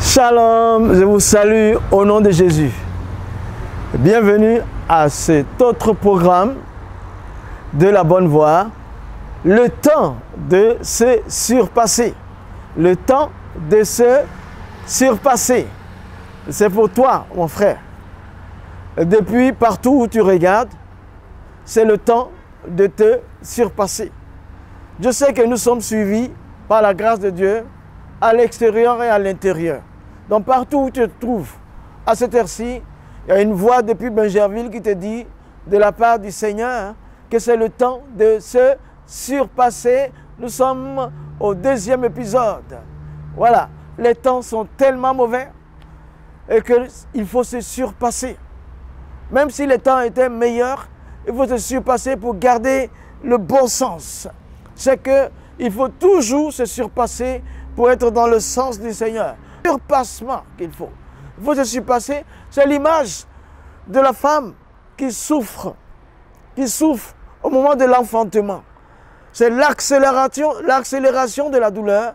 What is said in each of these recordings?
Shalom, je vous salue au nom de Jésus. Bienvenue à cet autre programme de la bonne voie, le temps de se surpasser. Le temps de se surpasser. C'est pour toi, mon frère. Depuis partout où tu regardes, c'est le temps de te surpasser. Je sais que nous sommes suivis par la grâce de Dieu à l'extérieur et à l'intérieur. Donc partout où tu te trouves, à cette heure-ci, il y a une voix depuis Benjerville qui te dit, de la part du Seigneur, que c'est le temps de se surpasser. Nous sommes au 2e épisode. Voilà, les temps sont tellement mauvais et qu'il faut se surpasser. Même si les temps étaient meilleurs, il faut se surpasser pour garder le bon sens. C'est qu'il faut toujours se surpasser pour être dans le sens du Seigneur. Surpassement qu'il faut. Il faut se surpasser. C'est l'image de la femme qui souffre au moment de l'enfantement. C'est l'accélération de la douleur,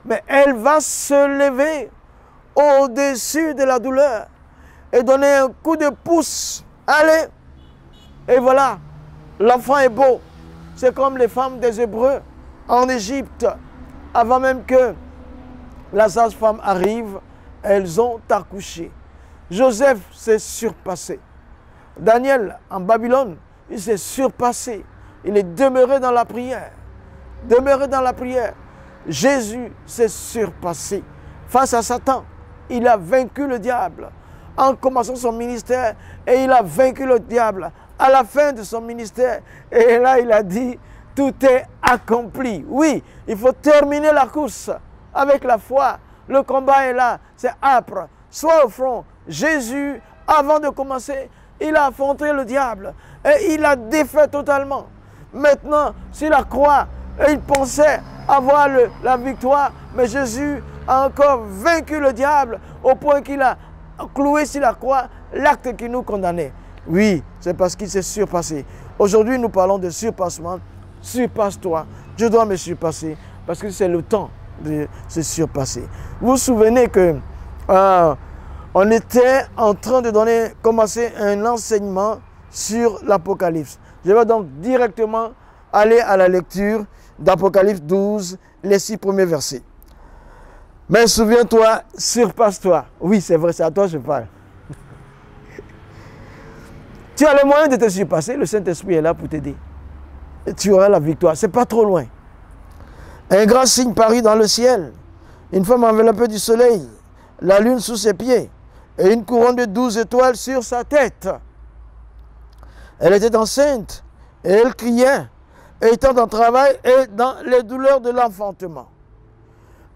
mais elle va se lever au-dessus de la douleur et donner un coup de pouce. Allez! Et voilà, l'enfant est beau. C'est comme les femmes des Hébreux en Égypte, avant même que la sage-femme arrive, elles ont accouché. Joseph s'est surpassé. Daniel, en Babylone, il s'est surpassé. Il est demeuré dans la prière. Demeuré dans la prière. Jésus s'est surpassé. Face à Satan, il a vaincu le diable. En commençant son ministère, et il a vaincu le diable. À la fin de son ministère, et là il a dit, tout est accompli. Oui, il faut terminer la course avec la foi. Le combat est là, c'est âpre. Sois au front. Jésus, avant de commencer, il a affronté le diable et il a défait totalement. Maintenant, sur la croix, il pensait avoir la victoire, mais Jésus a encore vaincu le diable au point qu'il a cloué sur la croix l'acte qui nous condamnait. Oui, c'est parce qu'il s'est surpassé. Aujourd'hui, nous parlons de surpassement. Surpasse-toi. Je dois me surpasser parce que c'est le temps de se surpasser. Vous vous souvenez que on était en train de commencer un enseignement sur l'Apocalypse. Je vais donc directement aller à la lecture d'Apocalypse 12, les 6 premiers versets. Mais souviens-toi, surpasse-toi. Oui, c'est vrai, c'est à toi que je parle. Tu as le moyen de te surpasser, le Saint-Esprit est là pour t'aider. Et tu auras la victoire, c'est pas trop loin. Un grand signe parut dans le ciel, une femme enveloppée du soleil, la lune sous ses pieds, et une couronne de 12 étoiles sur sa tête. Elle était enceinte, et elle criait, étant en travail et dans les douleurs de l'enfantement.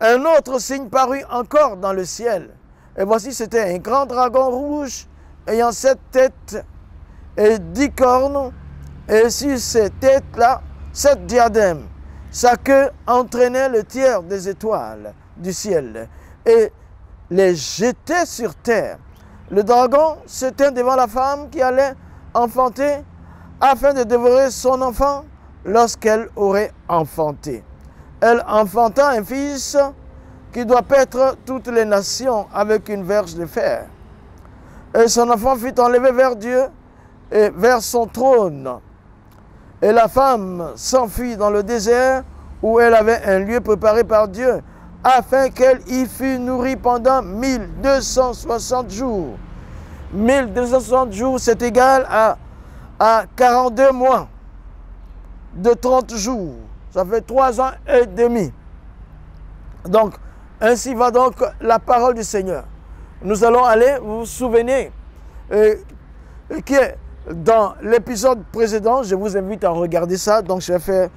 Un autre signe parut encore dans le ciel, et voici c'était un grand dragon rouge, ayant 7 têtes et 10 cornes, et sur ces têtes-là, 7 diadèmes. Sa queue entraînait le tiers des étoiles du ciel et les jetait sur terre. Le dragon se tint devant la femme qui allait enfanter afin de dévorer son enfant lorsqu'elle aurait enfanté. Elle enfanta un fils qui doit paître toutes les nations avec une verge de fer. Et son enfant fut enlevé vers Dieu et vers son trône. Et la femme s'enfuit dans le désert où elle avait un lieu préparé par Dieu afin qu'elle y fût nourrie pendant 1260 jours. 1260 jours, c'est égal à 42 mois de 30 jours. Ça fait 3 ans et demi. Donc, ainsi va donc la parole du Seigneur. Nous allons aller, vous vous souvenez, qui est dans l'épisode précédent, je vous invite à regarder ça, donc je vais faire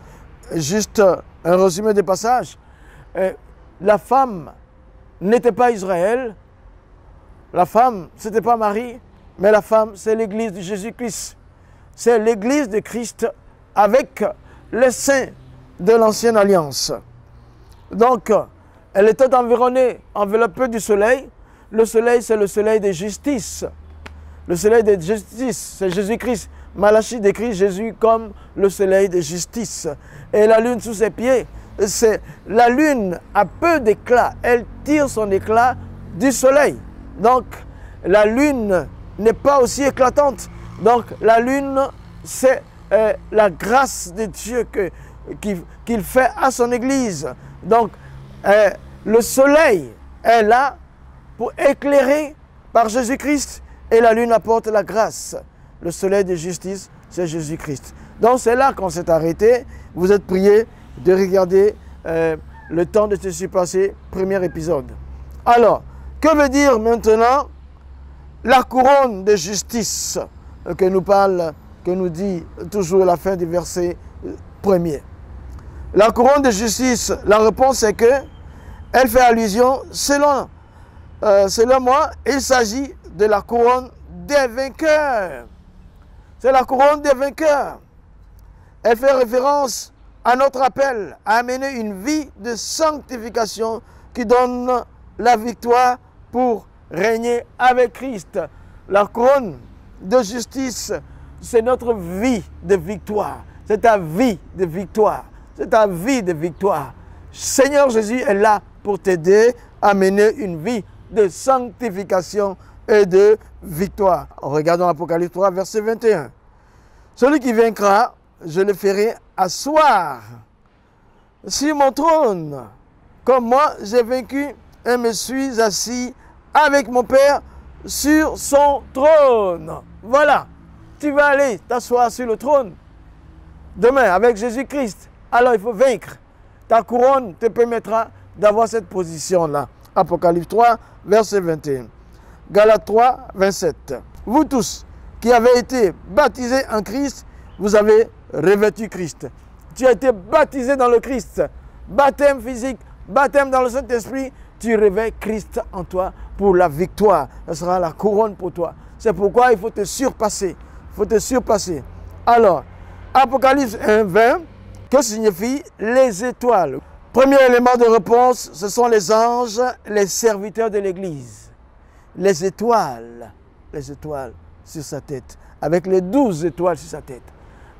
juste un résumé des passages. La femme n'était pas Israël, la femme, ce n'était pas Marie, mais la femme, c'est l'église de Jésus-Christ. C'est l'église de Christ avec les saints de l'ancienne alliance. Donc, elle était enveloppée du soleil. Le soleil, c'est le soleil de justice. Le soleil de justice, c'est Jésus-Christ. Malachie décrit Jésus comme le soleil de justice. Et la lune sous ses pieds, la lune a peu d'éclat. Elle tire son éclat du soleil. Donc, la lune n'est pas aussi éclatante. Donc, la lune, c'est la grâce de Dieu qu'il fait à son Église. Donc, le soleil est là pour éclairer par Jésus-Christ et la lune apporte la grâce. Le soleil de justice, c'est Jésus-Christ. Donc, c'est là qu'on s'est arrêté. Vous êtes priés de regarder le temps de se passer, premier épisode. Alors, que veut dire maintenant la couronne de justice que nous dit toujours la fin du verset premier? La couronne de justice, la réponse est que elle fait allusion, selon moi, il s'agit de la couronne des vainqueurs. C'est la couronne des vainqueurs. Elle fait référence à notre appel à mener une vie de sanctification qui donne la victoire pour régner avec Christ. La couronne de justice, c'est notre vie de victoire. C'est ta vie de victoire. C'est ta vie de victoire. Seigneur Jésus est là pour t'aider à mener une vie de sanctification et de victoire. Regardons Apocalypse 3, verset 21. Celui qui vaincra, je le ferai asseoir sur mon trône, comme moi j'ai vaincu et me suis assis avec mon Père sur son trône. Voilà, tu vas aller t'asseoir sur le trône demain avec Jésus-Christ. Alors il faut vaincre. Ta couronne te permettra d'avoir cette position-là. Apocalypse 3, verset 21. Galates 3, 27. Vous tous qui avez été baptisés en Christ, vous avez revêtu Christ. Tu as été baptisé dans le Christ. Baptême physique, baptême dans le Saint-Esprit, tu revêts Christ en toi pour la victoire. Ce sera la couronne pour toi. C'est pourquoi il faut te surpasser. Il faut te surpasser. Alors, Apocalypse 1, 20, que signifient les étoiles? Premier élément de réponse, ce sont les anges, les serviteurs de l'Église. Les étoiles sur sa tête, avec les 12 étoiles sur sa tête.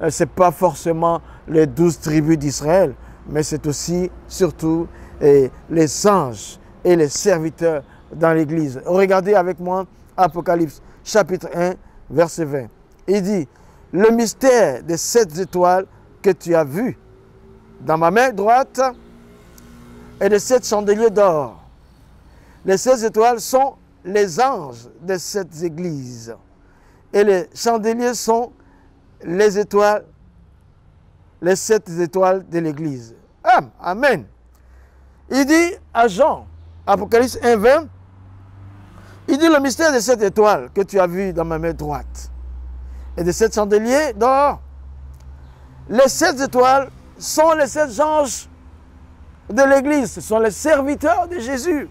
Ce n'est pas forcément les 12 tribus d'Israël, mais c'est aussi, surtout, les anges et les serviteurs dans l'Église. Regardez avec moi Apocalypse chapitre 1, verset 20. Il dit, le mystère des 7 étoiles que tu as vues dans ma main droite et de 7 chandeliers d'or. Les 7 étoiles sont les anges des 7 églises. Et les chandeliers sont les étoiles, les 7 étoiles de l'église. Amen. Il dit à Jean, Apocalypse 1, 20, il dit le mystère des 7 étoiles que tu as vu dans ma main droite et des 7 chandeliers d'or. Les 7 étoiles sont les 7 anges de l'église, ce sont les serviteurs de Jésus.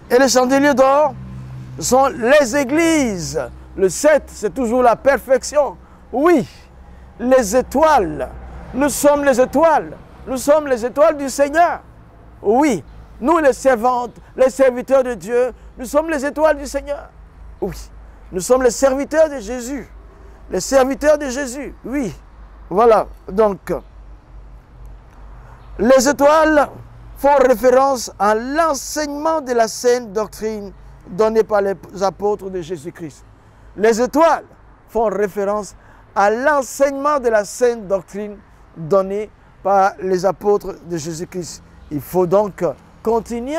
Et les chandeliers d'or sont les églises. Le 7, c'est toujours la perfection. Oui, les étoiles, nous sommes les étoiles. Nous sommes les étoiles du Seigneur. Oui, nous les servantes, les serviteurs de Dieu, nous sommes les étoiles du Seigneur. Oui, nous sommes les serviteurs de Jésus. Les serviteurs de Jésus, oui. Voilà, donc, les étoiles font référence à l'enseignement de la sainte doctrine donnée par les apôtres de Jésus-Christ. Les étoiles font référence à l'enseignement de la sainte doctrine donnée par les apôtres de Jésus-Christ. Il faut donc continuer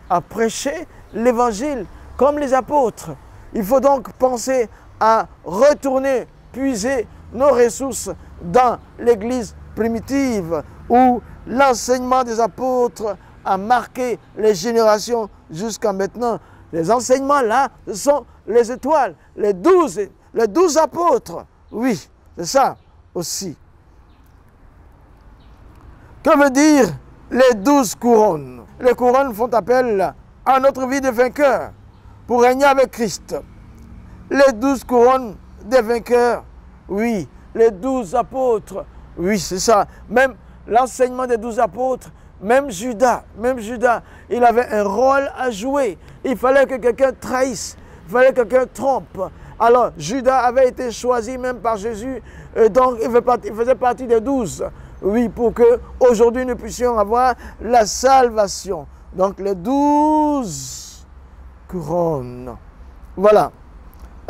à prêcher l'évangile comme les apôtres. Il faut donc penser à retourner, puiser nos ressources dans l'église primitive où l'enseignement des apôtres a marqué les générations jusqu'à maintenant. Les enseignements là, ce sont les étoiles, les 12 apôtres. Oui, c'est ça aussi. Que veut dire les 12 couronnes? Les couronnes font appel à notre vie de vainqueur pour régner avec Christ. Les 12 couronnes des vainqueurs, oui. Les 12 apôtres, oui, c'est ça. Même l'enseignement des 12 apôtres, même Judas, il avait un rôle à jouer. Il fallait que quelqu'un trahisse, il fallait que quelqu'un trompe. Alors, Judas avait été choisi même par Jésus, donc il faisait partie des 12. Oui, pour que aujourd'hui nous puissions avoir la salvation. Donc, les 12 couronnes. Voilà.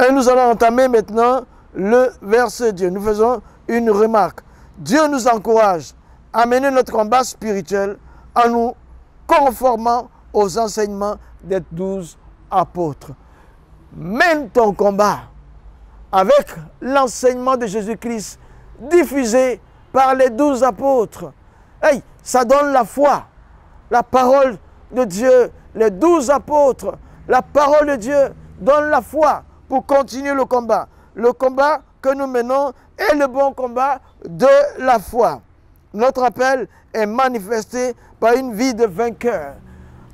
Et nous allons entamer maintenant le verset Dieu. Nous faisons une remarque. Dieu nous encourage à mener notre combat spirituel en nous conformant aux enseignements des 12 apôtres. Mène ton combat avec l'enseignement de Jésus-Christ diffusé par les 12 apôtres. Hey, ça donne la foi, la parole de Dieu, les 12 apôtres, la parole de Dieu donne la foi pour continuer le combat. Le combat que nous menons est le bon combat de la foi. Notre appel est manifesté par une vie de vainqueur.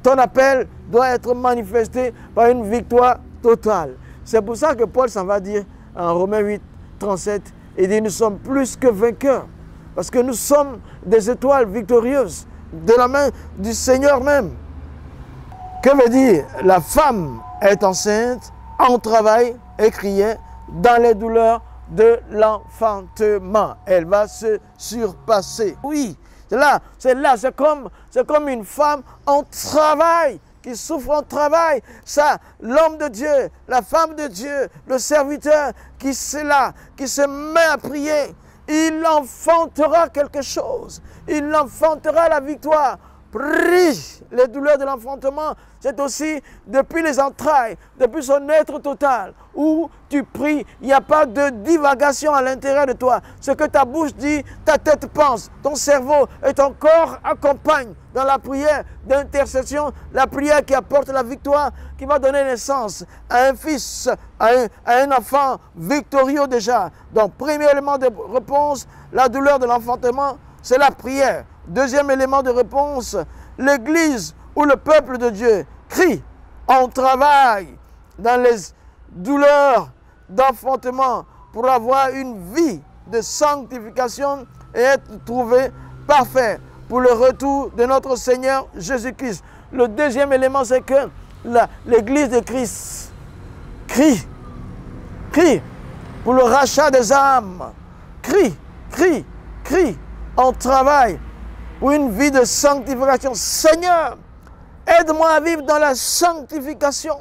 Ton appel doit être manifesté par une victoire totale. C'est pour ça que Paul s'en va dire en Romains 8, 37, il dit nous sommes plus que vainqueurs. Parce que nous sommes des étoiles victorieuses de la main du Seigneur même. Que veut dire la femme est enceinte, en travail et criait dans les douleurs de l'enfantement. Elle va se surpasser. Oui, c'est comme une femme en travail, qui souffre en travail. Ça, l'homme de Dieu, la femme de Dieu, le serviteur qui est là, qui se met à prier, il enfantera quelque chose. Il enfantera la victoire. Prie les douleurs de l'enfantement. C'est aussi depuis les entrailles, depuis son être total, où tu pries, il n'y a pas de divagation à l'intérieur de toi. Ce que ta bouche dit, ta tête pense, ton cerveau et ton corps accompagnent dans la prière d'intercession, la prière qui apporte la victoire, qui va donner naissance à un fils, à un enfant victorieux déjà. Donc, premier élément de réponse, la douleur de l'enfantement, c'est la prière. Deuxième élément de réponse, l'Église où le peuple de Dieu crie, on travaille dans les douleurs d'enfantement pour avoir une vie de sanctification et être trouvé parfait pour le retour de notre Seigneur Jésus-Christ. Le deuxième élément, c'est que l'Église de Christ crie pour le rachat des âmes. Crie, on travaille pour une vie de sanctification. Seigneur, aide-moi à vivre dans la sanctification,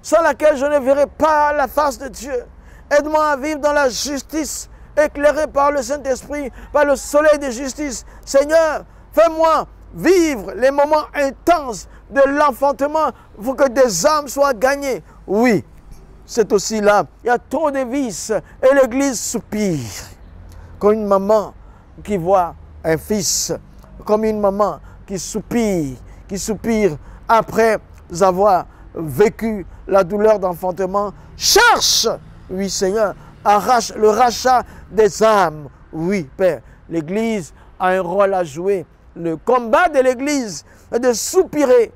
sans laquelle je ne verrai pas la face de Dieu. Aide-moi à vivre dans la justice, éclairé par le Saint-Esprit, par le soleil de justice. Seigneur, fais-moi vivre les moments intenses de l'enfantement pour que des âmes soient gagnées. Oui, c'est aussi là. Il y a trop de vices et l'Église soupire. Comme une maman qui voit un fils, comme une maman qui soupire après avoir vécu la douleur d'enfantement, cherche, oui Seigneur, arrache le rachat des âmes. Oui Père, l'Église a un rôle à jouer. Le combat de l'Église est de soupirer,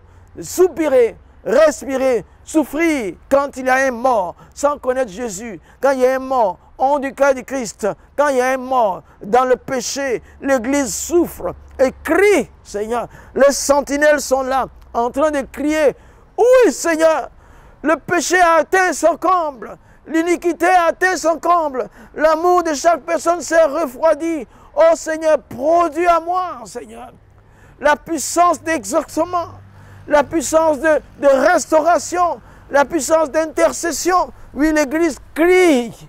respirer, souffrir quand il y a un mort sans connaître Jésus, quand il y a un mort hors du cœur du Christ, quand il y a un mort dans le péché, l'Église souffre et crie, Seigneur. Les sentinelles sont là, en train de crier, oui Seigneur, le péché a atteint son comble, l'iniquité a atteint son comble, l'amour de chaque personne s'est refroidi. Oh Seigneur, produis à moi, Seigneur, la puissance d'exaucement, la puissance de restauration, la puissance d'intercession. Oui, l'Église crie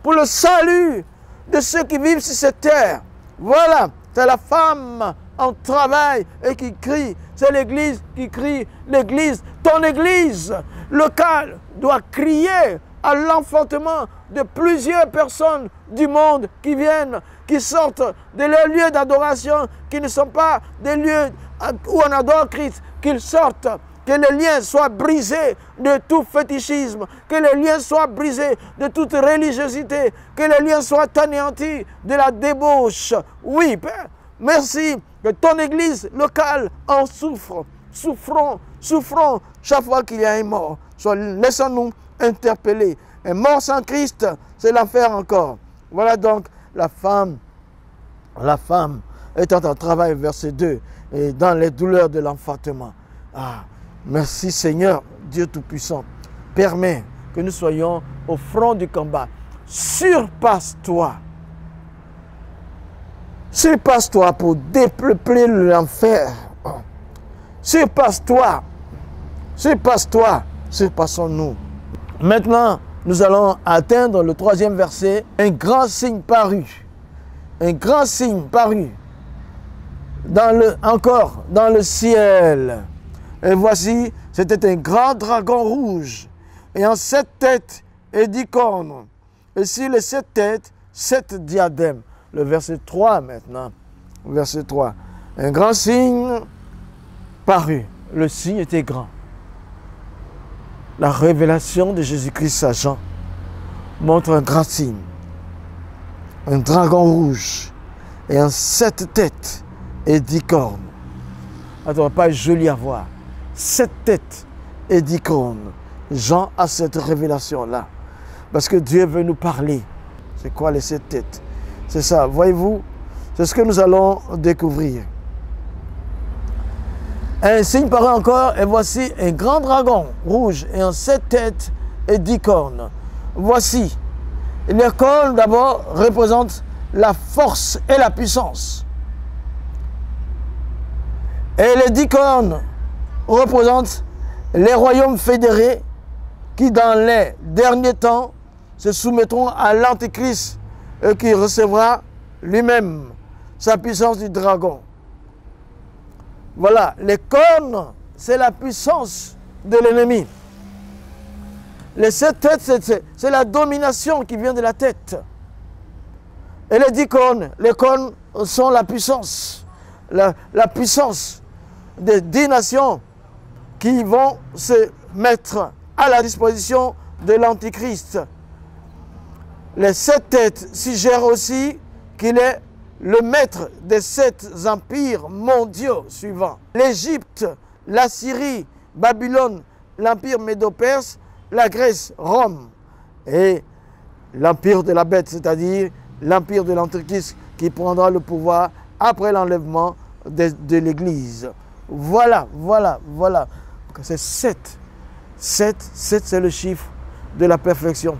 pour le salut de ceux qui vivent sur cette terre. Voilà, c'est la femme en travail et qui crie. C'est l'Église qui crie. L'Église, ton Église locale doit crier à l'enfantement de plusieurs personnes du monde qui viennent, qui sortent de leurs lieux d'adoration, qui ne sont pas des lieux où on adore Christ, qu'ils sortent, que les liens soient brisés de tout fétichisme, que les liens soient brisés de toute religiosité, que les liens soient anéantis de la débauche. Oui, Père, merci que ton Église locale en souffre. Souffrons chaque fois qu'il y a un mort. Laissons-nous interpeller. Un mort sans Christ, c'est l'enfer encore. Voilà donc la femme étant en travail, verset 2, et dans les douleurs de l'enfantement. Ah, merci Seigneur, Dieu Tout-Puissant. Permets que nous soyons au front du combat. Surpasse-toi. Surpasse-toi pour dépeupler l'enfer. Surpasse-toi. Surpasse-toi. Surpassons-nous. Maintenant, nous allons atteindre le 3e verset. Un grand signe parut. Un grand signe parut. Encore dans le ciel. Et voici, c'était un grand dragon rouge, ayant 7 têtes et 10 cornes. Et sur les 7 têtes, 7 diadèmes. Le verset 3 maintenant. Verset 3. Un grand signe parut. Le signe était grand. La révélation de Jésus-Christ à Jean montre un grand signe. Un dragon rouge ayant 7 têtes et 10 cornes. Attends, pas joli à voir. 7 têtes et 10 cornes. Jean a cette révélation-là. Parce que Dieu veut nous parler. C'est quoi les 7 têtes? C'est ça, voyez-vous? C'est ce que nous allons découvrir. Un signe paraît encore, et voici un grand dragon rouge ayant 7 têtes et 10 cornes. Voici. Les cornes d'abord représentent la force et la puissance. Et les 10 cornes représentent les royaumes fédérés qui dans les derniers temps se soumettront à l'Antéchrist et qui recevra lui-même sa puissance du dragon. Voilà, les cornes, c'est la puissance de l'ennemi. Les 7 têtes, c'est la domination qui vient de la tête. Et les 10 cornes, les cornes sont la puissance. La puissance des 10 nations qui vont se mettre à la disposition de l'Antichrist. Les 7 têtes suggèrent aussi qu'il est le maître des 7 empires mondiaux suivants. L'Égypte, la Syrie, Babylone, l'empire médo-perse, la Grèce, Rome et l'empire de la bête, c'est-à-dire l'empire de l'Antichrist qui prendra le pouvoir après l'enlèvement de l'Église. Voilà. C'est 7. 7, c'est le chiffre de la perfection.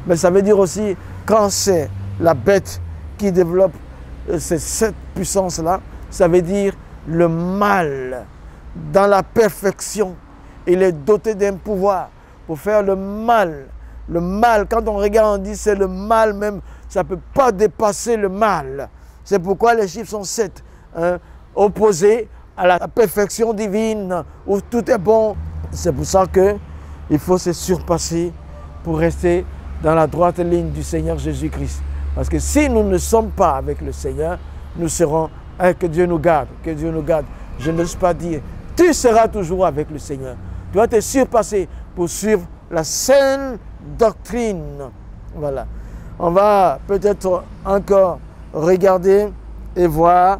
Mais ça veut dire aussi, quand c'est la bête qui développe ces 7 puissances-là, ça veut dire le mal dans la perfection. Il est doté d'un pouvoir pour faire le mal. Le mal, quand on regarde, on dit c'est le mal même. Ça ne peut pas dépasser le mal. C'est pourquoi les chiffres sont 7, opposés à la perfection divine, où tout est bon. C'est pour ça qu'il faut se surpasser pour rester dans la droite ligne du Seigneur Jésus-Christ. Parce que si nous ne sommes pas avec le Seigneur, nous serons, que Dieu nous garde, que Dieu nous garde. Je n'ose pas dire, tu seras toujours avec le Seigneur. Tu dois te surpasser pour suivre la saine doctrine. Voilà. On va peut-être encore regarder et voir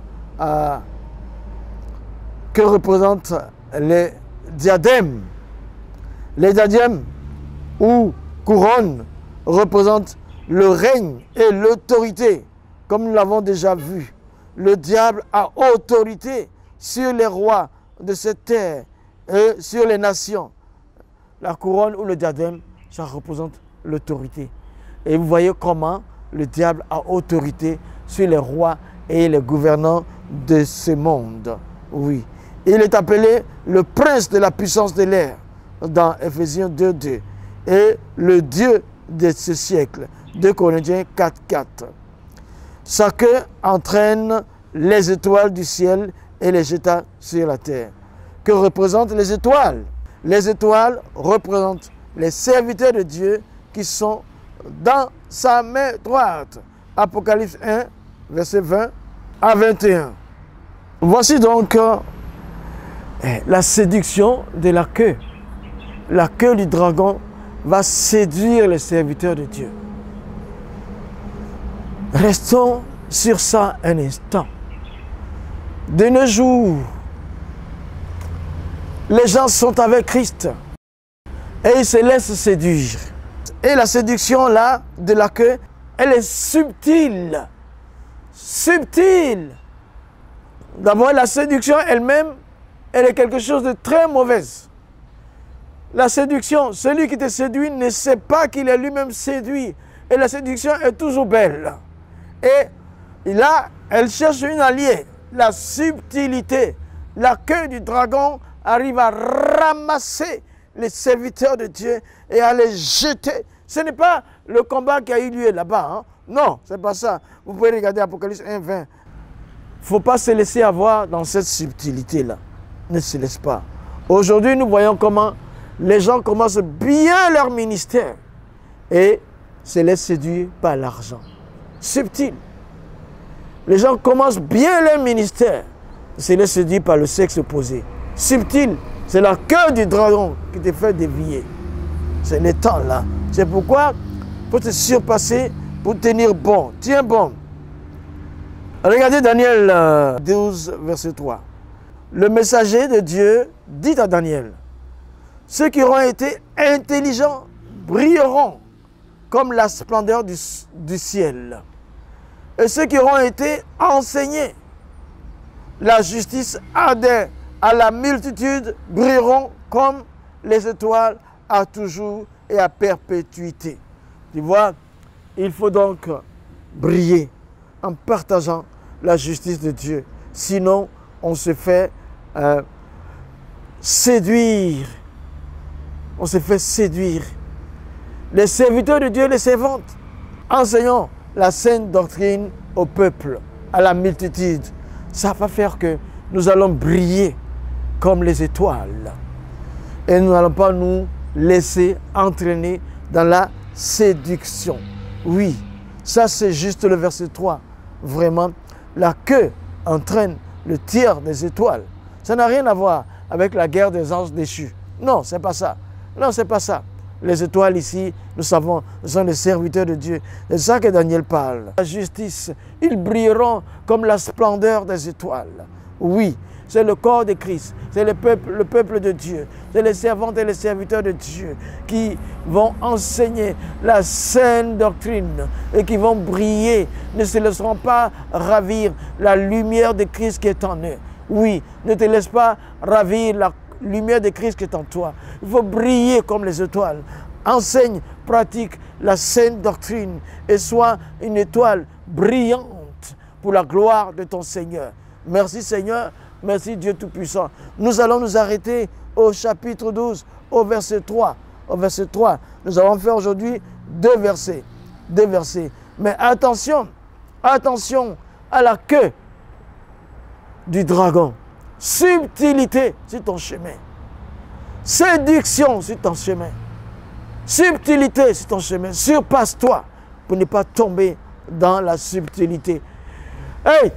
que représentent les diadèmes. Les diadèmes ou couronnes représentent le règne et l'autorité, comme nous l'avons déjà vu. Le diable a autorité sur les rois de cette terre et sur les nations. La couronne ou le diadème, ça représente l'autorité. Et vous voyez comment le diable a autorité sur les rois et les gouvernants de ce monde. Oui. Il est appelé le prince de la puissance de l'air dans Ephésiens 2:2 et le Dieu de ce siècle. 2 Corinthiens 4:4. Sa queue entraîne les étoiles du ciel et les jeta sur la terre. Que représentent les étoiles? Les étoiles représentent les serviteurs de Dieu qui sont dans sa main droite. Apocalypse 1, verset 20 à 21. Voici donc la séduction de la queue. La queue du dragon va séduire les serviteurs de Dieu. Restons sur ça un instant. De nos jours, les gens sont avec Christ et ils se laissent séduire. Et la séduction là, de la queue, elle est subtile. Subtile. D'abord, la séduction elle-même, elle est quelque chose de très mauvaise. La séduction, celui qui te séduit ne sait pas qu'il est lui-même séduit. Et la séduction est toujours belle. Et là, elle cherche une alliée. La subtilité, la queue du dragon arrive à ramasser les serviteurs de Dieu et à les jeter. Ce n'est pas le combat qui a eu lieu là-bas. Hein? Non, ce n'est pas ça. Vous pouvez regarder Apocalypse 1, 20. Il ne faut pas se laisser avoir dans cette subtilité-là. Ne se laisse pas. Aujourd'hui, nous voyons comment les gens commencent bien leur ministère et se laissent séduire par l'argent. Subtil. Les gens commencent bien leur ministère et se laissent séduire par le sexe opposé. Subtil. C'est la queue du dragon qui te fait dévier. C'est le temps là. C'est pourquoi il faut te surpasser pour tenir bon. Tiens bon. Regardez Daniel 12, verset 3. Le messager de Dieu dit à Daniel, ceux qui auront été intelligents brilleront comme la splendeur du ciel. Et ceux qui auront été enseignés, la justice à la multitude brilleront comme les étoiles à toujours et à perpétuité. Tu vois, il faut donc briller en partageant la justice de Dieu. Sinon, on se fait séduire. On se fait séduire. Les serviteurs de Dieu, les servantes, enseignons la sainte doctrine au peuple, à la multitude. Ça va faire que nous allons briller comme les étoiles. Et nous n'allons pas nous laisser entraîner dans la séduction. Oui, ça c'est juste le verset 3. Vraiment, la queue entraîne le tir des étoiles. Ça n'a rien à voir avec la guerre des anges déchus. Non, c'est pas ça. Non, c'est pas ça. Les étoiles ici, nous savons, sont les serviteurs de Dieu. C'est ça que Daniel parle. La justice, ils brilleront comme la splendeur des étoiles. Oui, c'est le corps de Christ, c'est le peuple de Dieu, c'est les servantes et les serviteurs de Dieu qui vont enseigner la saine doctrine et qui vont briller, ne se laisseront pas ravir la lumière de Christ qui est en eux. Oui, ne te laisse pas ravir la lumière de Christ qui est en toi. Il faut briller comme les étoiles. Enseigne, pratique la saine doctrine et sois une étoile brillante pour la gloire de ton Seigneur. Merci Seigneur, merci Dieu Tout-Puissant. Nous allons nous arrêter au chapitre 12, au verset 3. Au verset 3, nous allons faire aujourd'hui deux versets. Mais attention, attention à la queue du dragon. Subtilité sur ton chemin. Séduction sur ton chemin. Subtilité sur ton chemin. Surpasse-toi pour ne pas tomber dans la subtilité. Hey,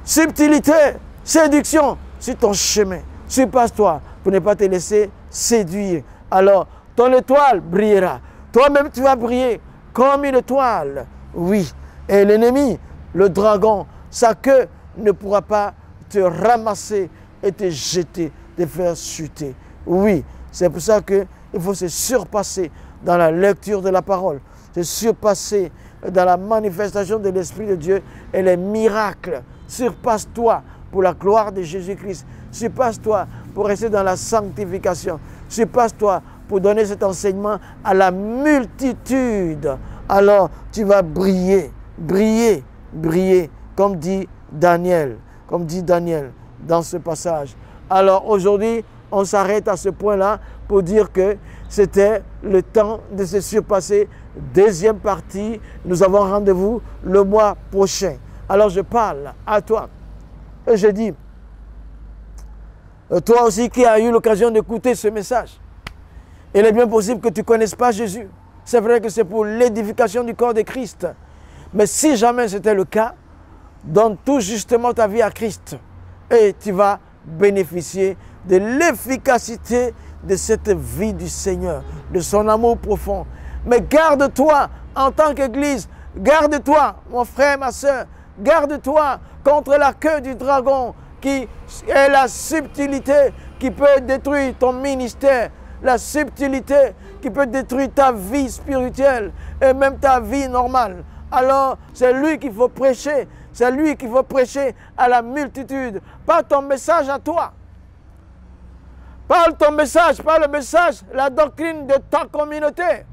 subtilité, séduction sur ton chemin. Surpasse-toi pour ne pas te laisser séduire. Alors, ton étoile brillera. Toi-même, tu vas briller comme une étoile. Oui. Et l'ennemi, le dragon, sa queue ne pourra pas te ramasser et te jeter, te faire chuter. Oui, c'est pour ça qu'il faut se surpasser dans la lecture de la parole, se surpasser dans la manifestation de l'Esprit de Dieu et les miracles. Surpasse-toi pour la gloire de Jésus-Christ. Surpasse-toi pour rester dans la sanctification. Surpasse-toi pour donner cet enseignement à la multitude. Alors tu vas briller, briller, briller, comme dit Daniel dans ce passage. Alors aujourd'hui, on s'arrête à ce point-là pour dire que c'était le temps de se surpasser. Deuxième partie, nous avons rendez-vous le mois prochain. Alors je parle à toi et je dis, toi aussi qui as eu l'occasion d'écouter ce message, il est bien possible que tu ne connaisses pas Jésus. C'est vrai que c'est pour l'édification du corps de Christ. Mais si jamais c'était le cas, donne tout justement ta vie à Christ et tu vas bénéficier de l'efficacité de cette vie du Seigneur, de son amour profond. Mais garde-toi en tant qu'Église, garde-toi mon frère, ma soeur, garde-toi contre la queue du dragon qui est la subtilité qui peut détruire ton ministère, la subtilité qui peut détruire ta vie spirituelle et même ta vie normale. Alors c'est lui qu'il faut prêcher. C'est lui qu'il faut prêcher à la multitude, pas ton message à toi. Parle ton message, parle le message, la doctrine de ta communauté.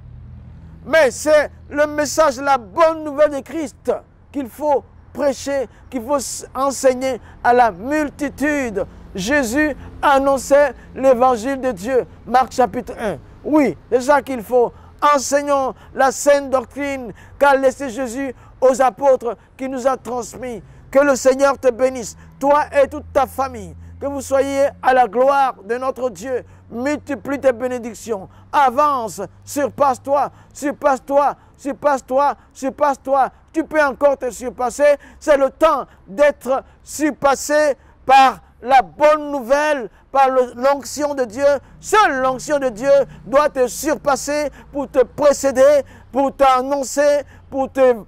Mais c'est le message, la bonne nouvelle de Christ qu'il faut prêcher, qu'il faut enseigner à la multitude. Jésus annonçait l'évangile de Dieu. Marc chapitre 1. Oui, c'est ça qu'il faut. Enseignons la saine doctrine qu'a laissé Jésus aux apôtres qui nous a transmis. Que le Seigneur te bénisse, toi et toute ta famille. Que vous soyez à la gloire de notre Dieu. Multiplie tes bénédictions. Avance, surpasse-toi, surpasse-toi, surpasse-toi, surpasse-toi. Tu peux encore te surpasser. C'est le temps d'être surpassé par la bonne nouvelle, par l'onction de Dieu. Seule l'onction de Dieu doit te surpasser pour te précéder, pour t'annoncer, pour te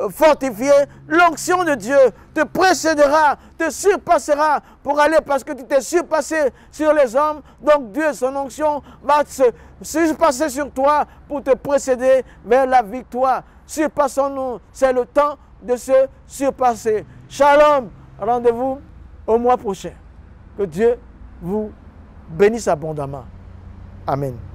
fortifier. L'onction de Dieu te précédera, te surpassera pour aller parce que tu t'es surpassé sur les hommes. Donc Dieu, son onction, va se surpasser sur toi pour te précéder vers la victoire. Surpassons-nous, c'est le temps de se surpasser. Shalom, rendez-vous au mois prochain. Que Dieu vous bénisse abondamment. Amen.